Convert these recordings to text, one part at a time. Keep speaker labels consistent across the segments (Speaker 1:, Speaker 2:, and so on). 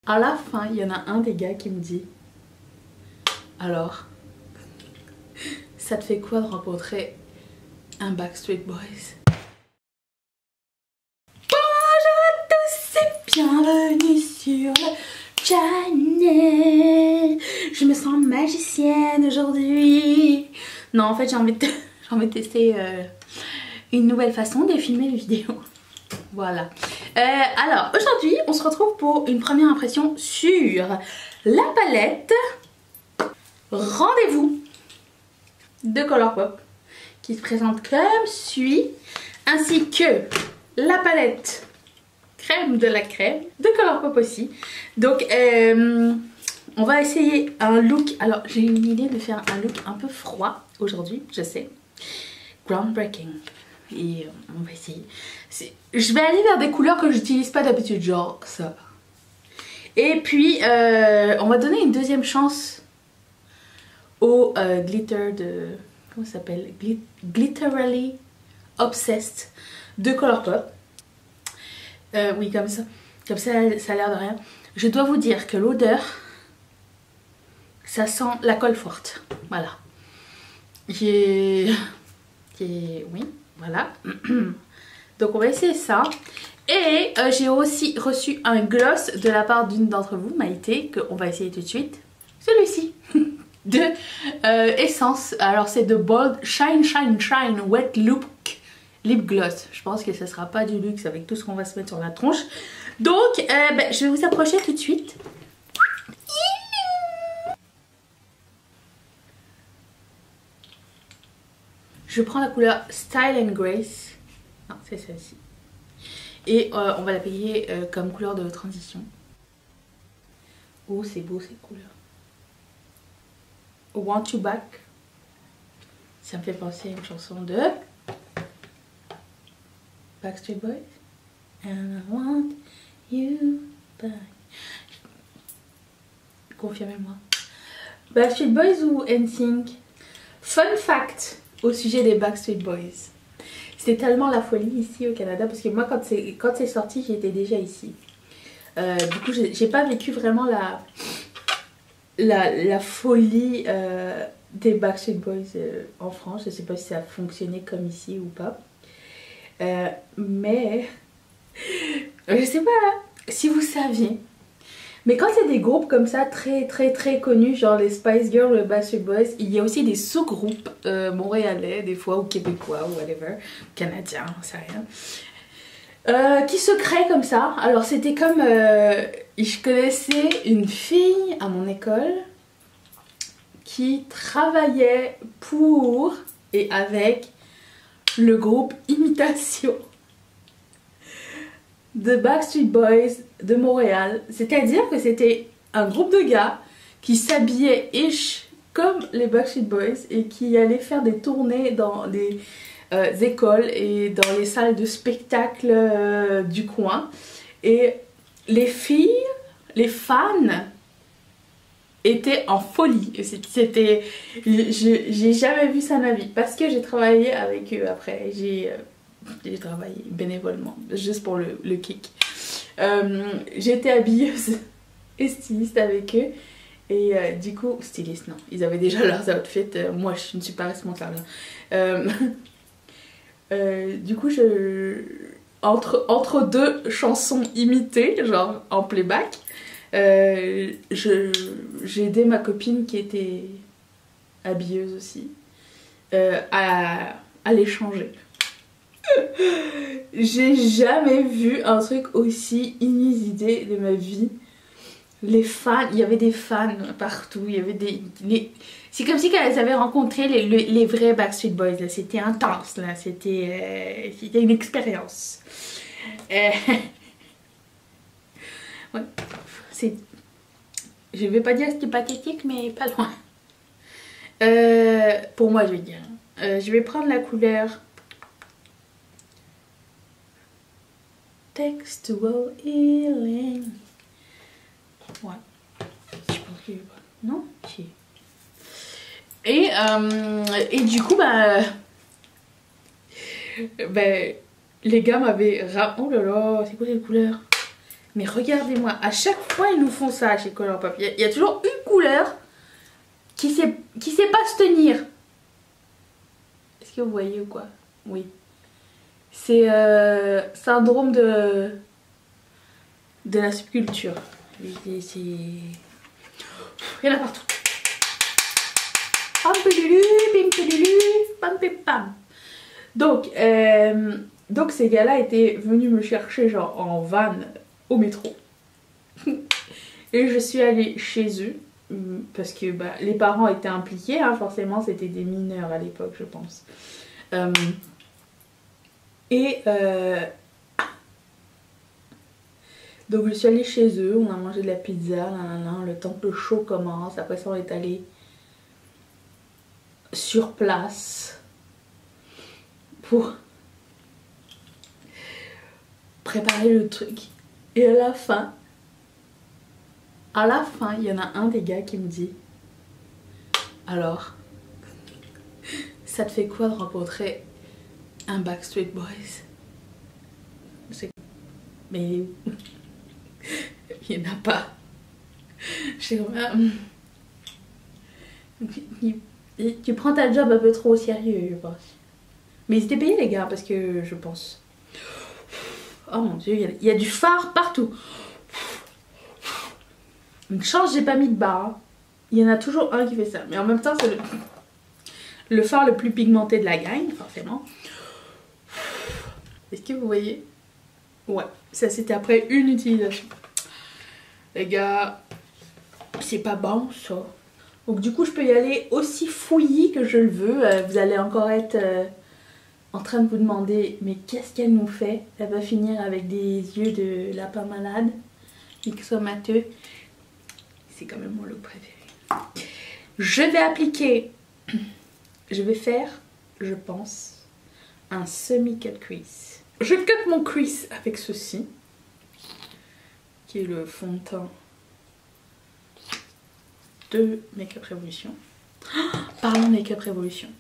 Speaker 1: À la fin, il y en a un des gars qui me dit: alors, ça te fait quoi de rencontrer un Backstreet Boys? Bonjour à tous et bienvenue sur le channel. Je me sens magicienne aujourd'hui. Non, en fait, j'ai envie de tester une nouvelle façon de filmer les vidéos. Voilà. Alors, aujourd'hui, on se retrouve pour une première impression sur la palette Rendez-vous de Colourpop qui se présente comme suit, ainsi que la palette crème de la crème de Colourpop aussi. Donc, on va essayer un look. Alors, j'ai une idée de faire un look un peu froid aujourd'hui, je sais. Groundbreaking. Et on va essayer. Je vais aller vers des couleurs que j'utilise pas d'habitude, genre ça. Et puis, on va donner une deuxième chance au glitter de... Comment ça s'appelle? Glitterally Obsessed de Colourpop. Oui, comme ça. Comme ça, ça a l'air de rien. Je dois vous dire que l'odeur, ça sent la colle forte. Voilà. Oui. Voilà. Donc on va essayer ça. Et j'ai aussi reçu un gloss de la part d'une d'entre vous, Maïté, qu'on va essayer tout de suite. Celui-ci. De Essence. Alors c'est de Bold Shine Shine Shine Wet Look Lip Gloss. Je pense que ce sera pas du luxe avec tout ce qu'on va se mettre sur la tronche. Donc je vais vous approcher tout de suite. Je prends la couleur Style and Grace. Non, c'est celle-ci. Et on va la payer comme couleur de transition. Oh, c'est beau ces couleurs. Want You Back. Ça me fait penser à une chanson de Backstreet Boys. And I want you back. Confirmez-moi. Backstreet Boys ou NSYNC? Fun fact au sujet des Backstreet Boys. C'était tellement la folie ici au Canada parce que moi quand c'est sorti j'étais déjà ici. Du coup j'ai pas vécu vraiment la folie des Backstreet Boys en France. Je sais pas si ça a fonctionné comme ici ou pas. Mais je sais pas si vous saviez. Mais quand c'est des groupes comme ça très connus, genre les Spice Girls, les Backstreet Boys, il y a aussi des sous-groupes montréalais des fois ou québécois ou whatever, canadiens, on sait rien, qui se créent comme ça. Alors c'était comme, je connaissais une fille à mon école qui travaillait pour et avec le groupe Imitation de Backstreet Boys de Montréal. C'est-à-dire que c'était un groupe de gars qui s'habillaient ish comme les Backstreet Boys et qui allaient faire des tournées dans des écoles et dans les salles de spectacle du coin. Et les filles, les fans étaient en folie. C'était... J'ai jamais vu ça de ma vie parce que j'ai travaillé avec eux après. J'ai travaillé bénévolement, juste pour le kick. J'étais habilleuse et styliste avec eux. Et du coup, styliste, non. Ils avaient déjà leurs outfits. Moi, je ne suis pas responsable. Du coup, entre deux chansons imitées, genre en playback, j'ai aidé ma copine qui était habilleuse aussi à les changer. J'ai jamais vu un truc aussi inusité de ma vie. Les fans, il y avait des fans partout, il y avait c'est comme si elles avaient rencontré les vrais Backstreet Boys, c'était intense, là, c'était une expérience. Ouais. Je vais pas dire que c'était pathétique, mais pas loin. Pour moi, je vais dire. Je vais prendre la couleur Textual Healing. Ouais. Je pense que... Non? Si. Et du coup, les gars m'avaient... Oh là là, c'est quoi cette couleur? Mais regardez-moi, à chaque fois ils nous font ça chez Colourpop. Il y a toujours une couleur qui sait pas se tenir. Est-ce que vous voyez ou quoi? Oui. C'est syndrome de la subculture. Il y en a partout. Pam pelulu, pim pelulu, pam pim pam. Donc ces gars-là étaient venus me chercher genre en van au métro. Et je suis allée chez eux parce que bah, les parents étaient impliqués, hein, forcément c'était des mineurs à l'époque je pense. Donc je suis allée chez eux, on a mangé de la pizza, le temps que le show commence, après ça on est allé sur place pour préparer le truc. Et à la fin, il y en a un des gars qui me dit: alors, ça te fait quoi de rencontrer un Backstreet Boys? Mais il n'y en a pas. Je tu prends ta job un peu trop au sérieux, je pense. Mais ils étaient payés les gars, parce que je pense. Oh mon dieu, il y a du fard partout. Une chance, j'ai pas mis de barre. Il y en a toujours un qui fait ça. Mais en même temps, c'est le fard le plus pigmenté de la gang, forcément. Est-ce que vous voyez? Ouais, ça c'était après une utilisation. Les gars, c'est pas bon ça. Donc du coup, je peux y aller aussi fouillis que je le veux. Vous allez encore être en train de vous demander, mais qu'est-ce qu'elle nous fait? Elle va finir avec des yeux de lapin malade, myxomateux. C'est quand même mon look préféré. Je vais faire, je pense, un semi-cut crease. Je cut mon crease avec ceci, qui est le fond de teint de Makeup Revolution. Parlons de Makeup Revolution.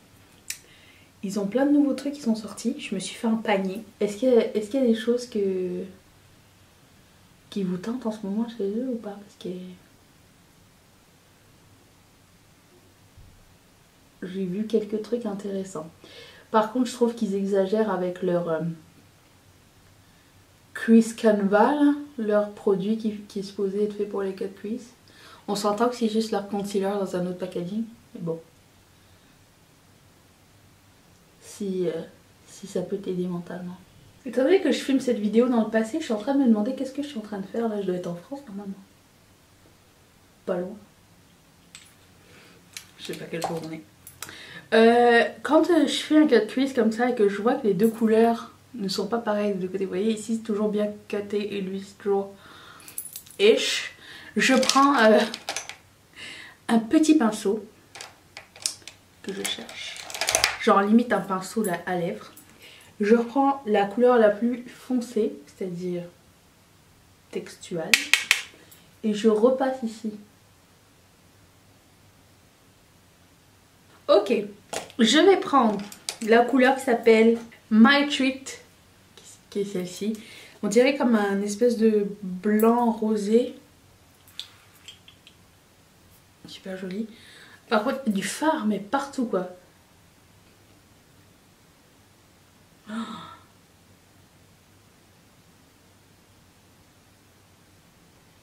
Speaker 1: Ils ont plein de nouveaux trucs qui sont sortis. Je me suis fait un panier. Est-ce qu'il y a des choses qui vous tentent en ce moment chez eux ou pas? Parce que j'ai vu quelques trucs intéressants. Par contre, je trouve qu'ils exagèrent avec leur crease canva, là, leur produit qui est supposé être fait pour les cut crease. On s'entend que c'est juste leur concealer dans un autre packaging, mais bon. Si ça peut t'aider mentalement. Étant donné que je filme cette vidéo dans le passé, je suis en train de me demander qu'est-ce que je suis en train de faire. Là, je dois être en France normalement. Pas loin. Je sais pas quel jour on est. Quand je fais un cut crease comme ça et que je vois que les deux couleurs ne sont pas pareilles de deux côtés, vous voyez ici c'est toujours bien cuté et lui c'est toujours ish. Je prends un petit pinceau que je cherche, genre limite un pinceau à lèvres. Je prends la couleur la plus foncée, c'est-à-dire textuelle, et je repasse ici. Ok, je vais prendre la couleur qui s'appelle My Treat, qui est celle-ci. On dirait comme un espèce de blanc rosé. Super joli. Par contre, du fard, mais partout quoi. Oh.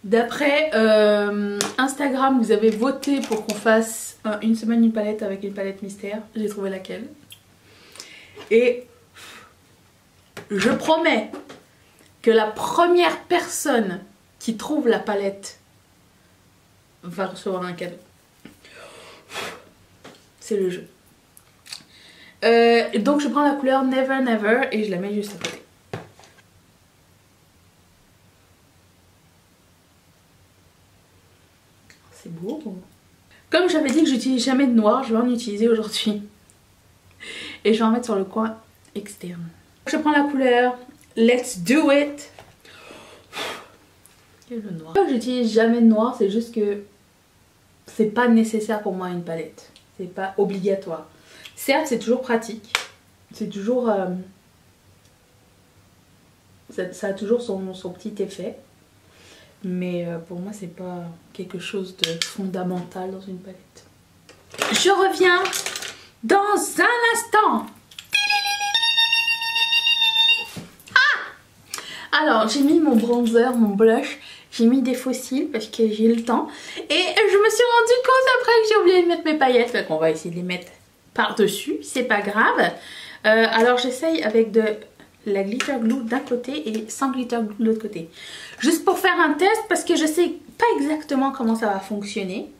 Speaker 1: D'après Instagram, vous avez voté pour qu'on fasse une semaine une palette avec une palette mystère. J'ai trouvé laquelle. Et je promets que la première personne qui trouve la palette va recevoir un cadeau. C'est le jeu. Donc je prends la couleur Never Never et je la mets juste à côté. C'est beau. Comme j'avais dit que j'utilise jamais de noir, je vais en utiliser aujourd'hui. Et je vais en mettre sur le coin externe. Je prends la couleur Let's Do It. Et le noir. J'utilise jamais de noir, c'est juste que c'est pas nécessaire pour moi une palette. C'est pas obligatoire. Certes, c'est toujours pratique. C'est toujours... ça a toujours son petit effet. Mais pour moi, c'est pas quelque chose de fondamental dans une palette. Je reviens dans un instant. Alors, j'ai mis mon bronzer, mon blush. J'ai mis des fossiles parce que j'ai eu le temps. Et je me suis rendu compte après que j'ai oublié de mettre mes paillettes. Fait qu'on va essayer de les mettre par-dessus. C'est pas grave. Alors, j'essaye avec de la glitter glue d'un côté et sans glitter glue de l'autre côté. Juste pour faire un test parce que je sais pas exactement comment ça va fonctionner.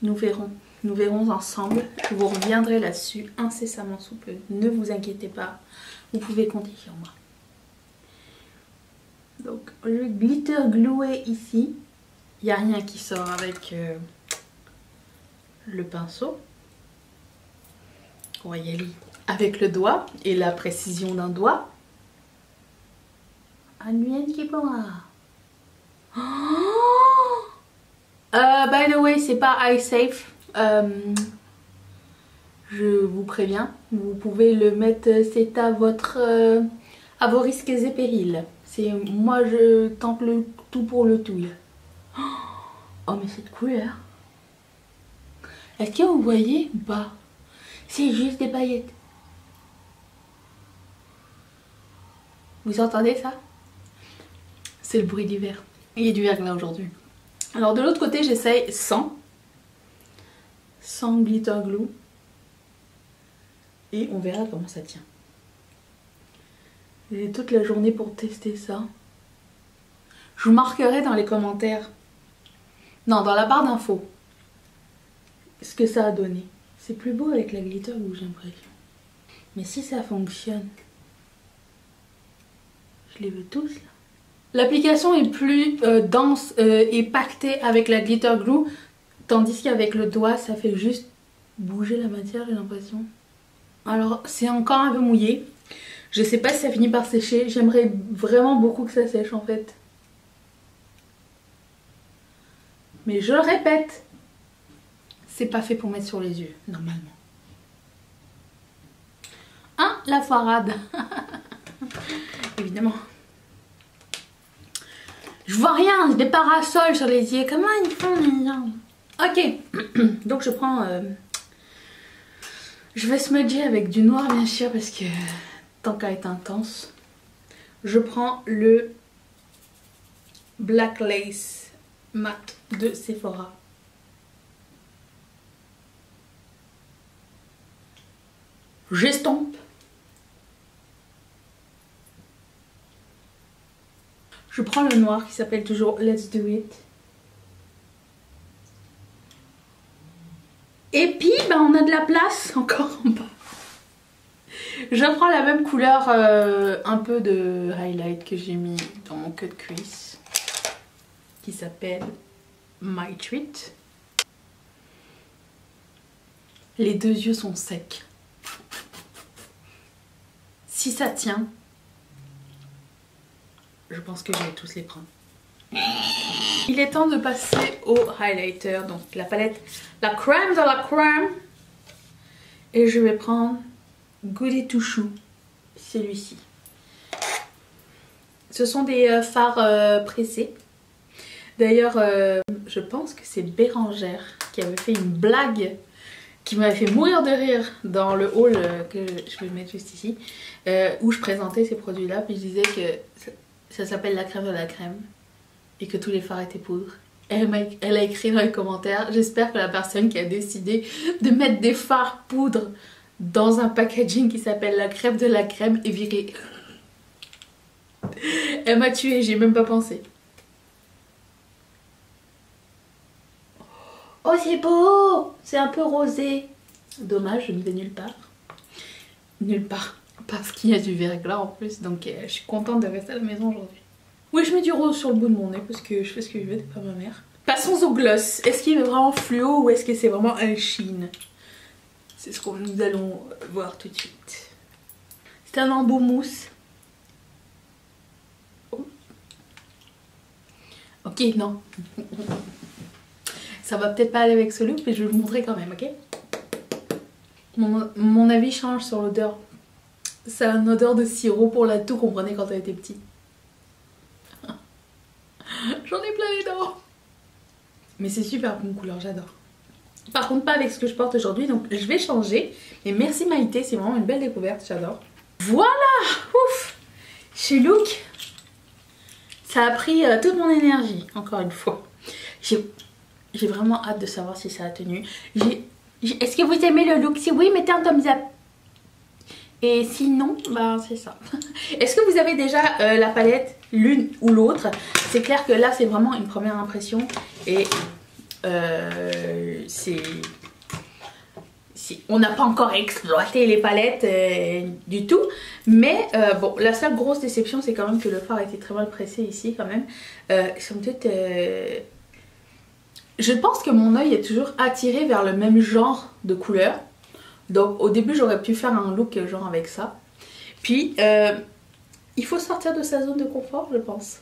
Speaker 1: Nous verrons ensemble. Je vous reviendrai là-dessus incessamment sous peu. Ne vous inquiétez pas, vous pouvez compter sur moi. Donc le glitter glué ici, il n'y a rien qui sort avec le pinceau. On va y aller avec le doigt et la précision d'un doigt. By the way, c'est pas eye safe. Je vous préviens, vous pouvez le mettre, c'est à à vos risques et périls. Moi je tente le tout pour le tout. Oh mais cette couleur. Est-ce que vous voyez ou pas? C'est juste des paillettes. Vous entendez ça? C'est le bruit d'hiver. Il y a du verglas aujourd'hui. Alors de l'autre côté j'essaye sans glitter glue. Et on verra comment ça tient. J'ai toute la journée pour tester ça. Je vous marquerai dans les commentaires. Non, dans la barre d'infos. Ce que ça a donné. C'est plus beau avec la glitter glue, j'ai l'impression. Mais si ça fonctionne. Je les veux tous là. L'application est plus dense et pactée avec la glitter glue. Tandis qu'avec le doigt, ça fait juste bouger la matière, j'ai l'impression. Alors, c'est encore un peu mouillé. Je sais pas si ça finit par sécher. J'aimerais vraiment beaucoup que ça sèche en fait. Mais je le répète, c'est pas fait pour mettre sur les yeux, normalement. Hein, la foirade. Évidemment. Je vois rien, j'ai des parasols sur les yeux. Comment ils font les gens? Ok, donc je prends... Je vais smudger avec du noir bien sûr parce que tant qu'à être intense. Je prends le Black Lace Matte de Sephora. J'estompe. Je prends le noir qui s'appelle toujours Let's Do It. Et puis, ben, on a de la place encore en bas. Je prends la même couleur, un peu de highlight que j'ai mis dans mon queue de cuisse. Qui s'appelle My Treat. Les deux yeux sont secs. Si ça tient, je pense que je vais tous les prendre. Il est temps de passer au highlighter, donc la palette, la crème de la crème. Et je vais prendre Goody Two Shoes, celui-ci. Ce sont des fards pressés. D'ailleurs, je pense que c'est Bérangère qui avait fait une blague qui m'avait fait mourir de rire dans le haul que je vais mettre juste ici, où je présentais ces produits-là, puis je disais que ça s'appelle la crème de la crème et que tous les fards étaient poudre. Elle a écrit dans les commentaires, j'espère que la personne qui a décidé de mettre des fards poudre dans un packaging qui s'appelle la crème de la crème est virée. Elle m'a tuée, j'y ai même pas pensé. Oh c'est beau, c'est un peu rosé. Dommage, je ne vais nulle part. Nulle part, parce qu'il y a du verglas en plus, donc je suis contente de rester à la maison aujourd'hui. Oui, je mets du rose sur le bout de mon nez parce que je fais ce que je veux, c'est pas ma mère. Passons au gloss. Est-ce qu'il est vraiment fluo ou est-ce que c'est vraiment un sheen? C'est ce que nous allons voir tout de suite. C'est un embout mousse. Oh. Ok, non. Ça va peut-être pas aller avec ce look, mais je vais vous montrer quand même, ok? Mon avis change sur l'odeur Ça a une odeur de sirop pour la toux qu'on prenait quand elle était petite. J'en ai plein les dents. Mais c'est super bon couleur, j'adore. Par contre pas avec ce que je porte aujourd'hui, donc je vais changer. Mais merci Maïté, c'est vraiment une belle découverte, j'adore. Voilà, ouf, chez Look. Ça a pris toute mon énergie, encore une fois. J'ai vraiment hâte de savoir si ça a tenu. Est-ce que vous aimez le look? Si oui, mettez un thumbs up. Et sinon, bah c'est ça. Est-ce que vous avez déjà la palette, l'une ou l'autre? C'est clair que là, c'est vraiment une première impression. Et on n'a pas encore exploité les palettes du tout. Mais bon, la seule grosse déception, c'est quand même que le fard a été très mal pressé ici quand même. Somme toute, je pense que mon œil est toujours attiré vers le même genre de couleur. Donc au début j'aurais pu faire un look genre avec ça. Puis il faut sortir de sa zone de confort, je pense.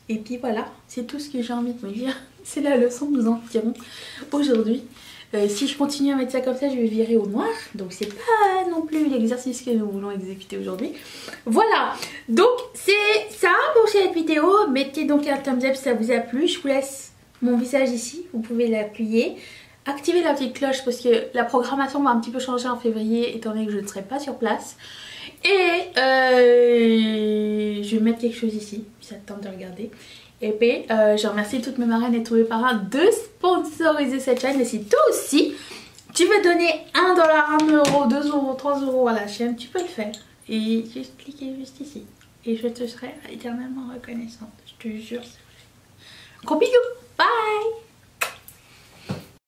Speaker 1: Et puis voilà, c'est tout ce que j'ai envie de me dire. C'est la leçon que nous en tirons aujourd'hui. Si je continue à mettre ça comme ça, je vais virer au noir. Donc c'est pas non plus l'exercice que nous voulons exécuter aujourd'hui. Voilà, donc c'est ça pour cette vidéo. Mettez donc un thumbs up si ça vous a plu. Je vous laisse mon visage ici, vous pouvez l'appuyer. Activez la petite cloche parce que la programmation va un petit peu changer en février étant donné que je ne serai pas sur place. Et je vais mettre quelque chose ici, puis ça tente de regarder. Et puis je remercie toutes mes marraines et tous mes parrains de sponsoriser cette chaîne. Et si toi aussi tu veux donner 1$, 1€, 2€, 3€ à la chaîne, tu peux le faire. Et juste cliquer juste ici. Et je te serai éternellement reconnaissante. Je te jure, c'est vrai. Gros bisous, bye!